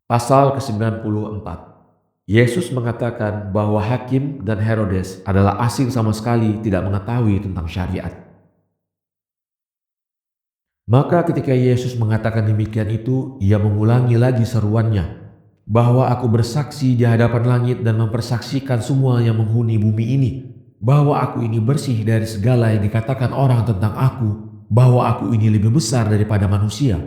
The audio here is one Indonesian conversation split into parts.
Pasal ke-94. Yesus mengatakan bahwa Hakim dan Herodes adalah asing sama sekali tidak mengetahui tentang syariat. Maka ketika Yesus mengatakan demikian itu, ia mengulangi lagi seruannya, bahwa aku bersaksi di hadapan langit dan mempersaksikan semua yang menghuni bumi ini, bahwa aku ini bersih dari segala yang dikatakan orang tentang aku, bahwa aku ini lebih besar daripada manusia.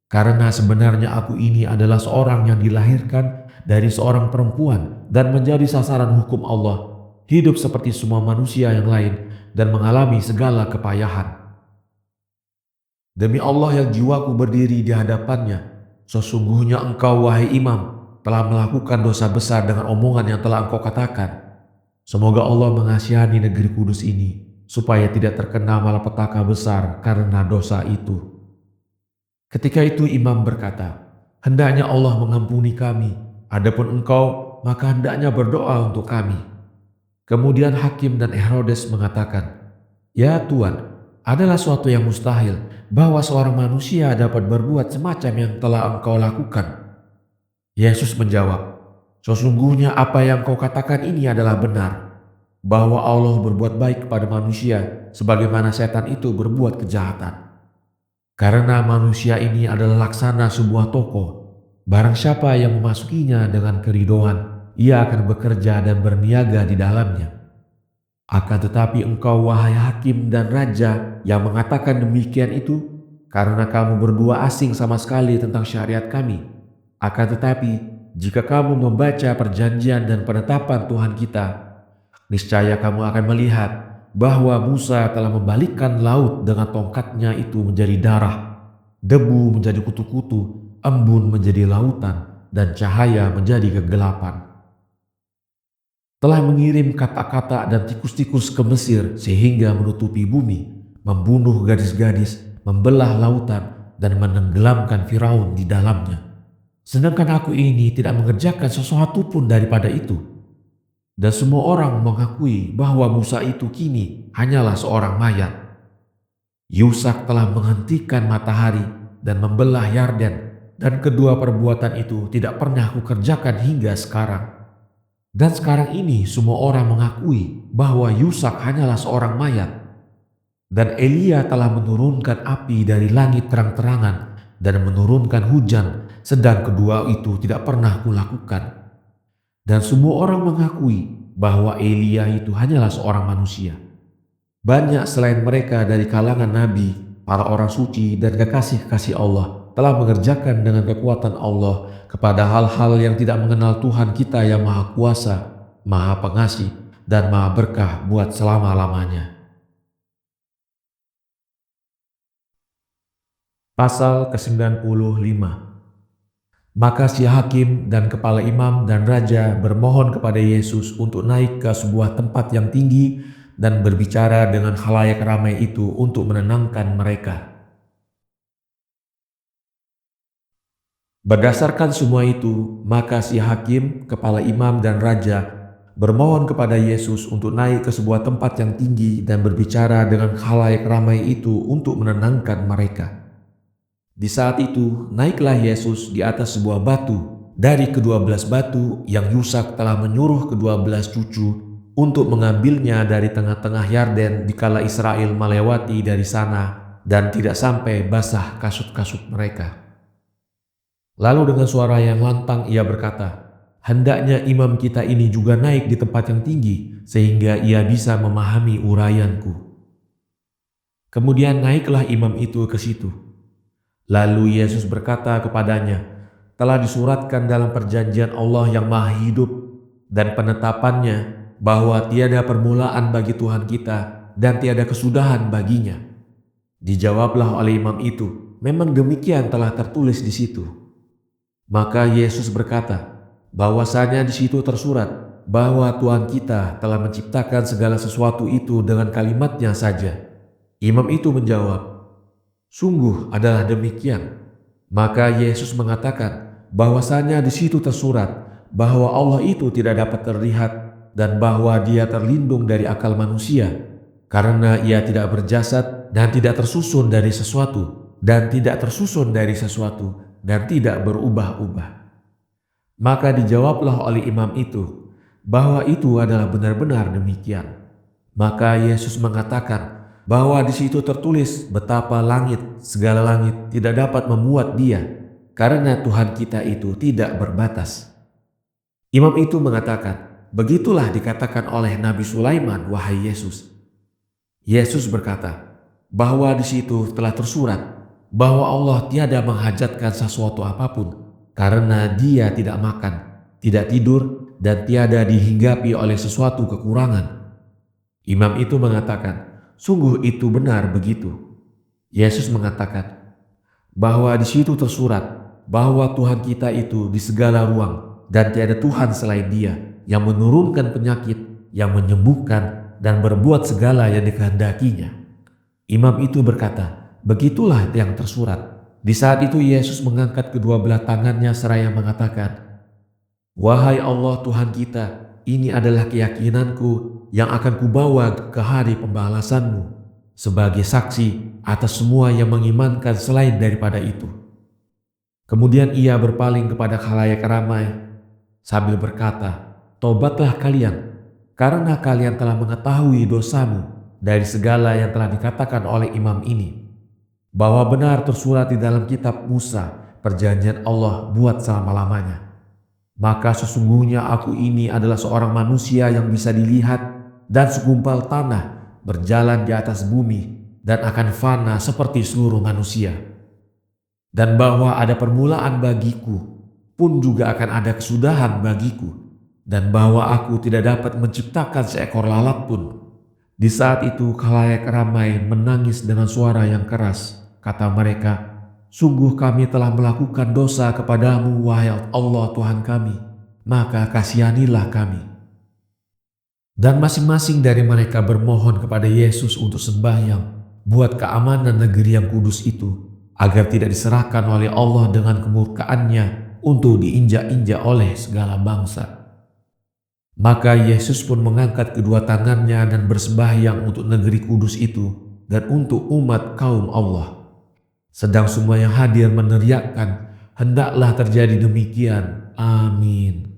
Karena sebenarnya aku ini adalah seorang yang dilahirkan dari seorang perempuan dan menjadi sasaran hukum Allah, hidup seperti semua manusia yang lain dan mengalami segala kepayahan. Demi Allah yang jiwaku berdiri di hadapannya, sesungguhnya engkau wahai imam telah melakukan dosa besar dengan omongan yang telah engkau katakan. Semoga Allah mengasihani negeri kudus ini, supaya tidak terkena malapetaka besar karena dosa itu. Ketika itu imam berkata, hendaknya Allah mengampuni kami, adapun engkau maka hendaknya berdoa untuk kami. Kemudian Hakim dan Herodes mengatakan, ya Tuan, adalah suatu yang mustahil bahwa seorang manusia dapat berbuat semacam yang telah engkau lakukan. Yesus menjawab, sesungguhnya apa yang kau katakan ini adalah benar, bahwa Allah berbuat baik kepada manusia sebagaimana setan itu berbuat kejahatan. Karena manusia ini adalah laksana sebuah toko, barang siapa yang memasukinya dengan keridoan, ia akan bekerja dan berniaga di dalamnya. Akan tetapi engkau wahai hakim dan raja yang mengatakan demikian itu, karena kamu berdua asing sama sekali tentang syariat kami. Akan tetapi jika kamu membaca perjanjian dan penetapan Tuhan kita, niscaya kamu akan melihat bahwa Musa telah membalikkan laut dengan tongkatnya itu menjadi darah, debu menjadi kutu-kutu, embun menjadi lautan, dan cahaya menjadi kegelapan. Telah mengirim kata-kata dan tikus-tikus ke Mesir sehingga menutupi bumi, membunuh gadis-gadis, membelah lautan, dan menenggelamkan Firaun di dalamnya. Sedangkan aku ini tidak mengerjakan sesuatu pun daripada itu. Dan semua orang mengakui bahwa Musa itu kini hanyalah seorang mayat. Yusak telah menghentikan matahari dan membelah Yarden, dan kedua perbuatan itu tidak pernah kukerjakan hingga sekarang. Dan sekarang ini semua orang mengakui bahwa Yusak hanyalah seorang mayat. Dan Elia telah menurunkan api dari langit terang-terangan dan menurunkan hujan, sedang kedua itu tidak pernah kulakukan. Dan semua orang mengakui bahwa Elia itu hanyalah seorang manusia. Banyak selain mereka dari kalangan nabi, para orang suci dan kekasih-kekasih Allah telah mengerjakan dengan kekuatan Allah kepada hal-hal yang tidak mengenal Tuhan kita yang Maha Kuasa, Maha Pengasih, dan Maha Berkah buat selama-lamanya. Pasal ke-95. Maka si hakim dan kepala imam dan raja bermohon kepada Yesus untuk naik ke sebuah tempat yang tinggi dan berbicara dengan khalayak ramai itu untuk menenangkan mereka. Berdasarkan semua itu, maka si hakim, kepala imam dan raja bermohon kepada Yesus untuk naik ke sebuah tempat yang tinggi dan berbicara dengan khalayak ramai itu untuk menenangkan mereka. Di saat itu, naiklah Yesus di atas sebuah batu dari ke-12 batu yang Yusak telah menyuruh ke-12 cucu untuk mengambilnya dari tengah-tengah Yarden dikala Israel melewati dari sana dan tidak sampai basah kasut-kasut mereka. Lalu dengan suara yang lantang ia berkata, hendaknya imam kita ini juga naik di tempat yang tinggi sehingga ia bisa memahami uraianku. Kemudian naiklah imam itu ke situ. Lalu Yesus berkata kepadanya, telah disuratkan dalam perjanjian Allah yang maha hidup dan penetapannya bahwa tiada permulaan bagi Tuhan kita dan tiada kesudahan baginya. Dijawablah oleh imam itu, memang demikian telah tertulis di situ. Maka Yesus berkata, bahwasanya di situ tersurat bahwa Tuhan kita telah menciptakan segala sesuatu itu dengan kalimatnya saja. Imam itu menjawab, sungguh adalah demikian. Maka Yesus mengatakan bahwasanya di situ tersurat bahwa Allah itu tidak dapat terlihat dan bahwa Dia terlindung dari akal manusia karena Ia tidak berjasad dan tidak tersusun dari sesuatu dan tidak berubah-ubah. Maka dijawablah oleh imam itu bahwa itu adalah benar-benar demikian. Maka Yesus mengatakan bahwa di situ tertulis betapa segala langit tidak dapat memuat dia, karena Tuhan kita itu tidak berbatas. Imam itu mengatakan, begitulah dikatakan oleh Nabi Sulaiman, wahai Yesus. Yesus berkata bahwa di situ telah tersurat bahwa Allah tiada menghajatkan sesuatu apapun, karena dia tidak makan, tidak tidur, dan tiada dihinggapi oleh sesuatu kekurangan. Imam itu mengatakan, sungguh itu benar begitu. Yesus mengatakan bahwa di situ tersurat bahwa Tuhan kita itu di segala ruang dan tiada Tuhan selain Dia yang menurunkan penyakit, yang menyembuhkan, dan berbuat segala yang dikehendakinya. Imam itu berkata, begitulah yang tersurat. Di saat itu Yesus mengangkat kedua belah tangannya seraya mengatakan, wahai Allah Tuhan kita, ini adalah keyakinanku yang akan kubawa ke hari pembalasanmu sebagai saksi atas semua yang mengimankan selain daripada itu. Kemudian ia berpaling kepada khalayak ramai sambil berkata, tobatlah kalian, karena kalian telah mengetahui dosamu dari segala yang telah dikatakan oleh imam ini, bahwa benar tersurat di dalam kitab Musa perjanjian Allah buat selama-lamanya. Maka sesungguhnya aku ini adalah seorang manusia yang bisa dilihat dan segumpal tanah berjalan di atas bumi dan akan fana seperti seluruh manusia. Dan bahwa ada permulaan bagiku pun juga akan ada kesudahan bagiku, dan bahwa aku tidak dapat menciptakan seekor lalat pun. Di saat itu khalayak ramai menangis dengan suara yang keras. Kata mereka, sungguh kami telah melakukan dosa kepadamu, wahai Allah Tuhan kami, maka kasihanilah kami. Dan masing-masing dari mereka bermohon kepada Yesus untuk sembahyang buat keamanan negeri yang kudus itu, agar tidak diserahkan oleh Allah dengan kemurkaannya untuk diinjak-injak oleh segala bangsa. Maka Yesus pun mengangkat kedua tangannya dan bersembahyang untuk negeri kudus itu dan untuk umat kaum Allah. Sedang semua yang hadir meneriakkan, hendaklah terjadi demikian. Amin.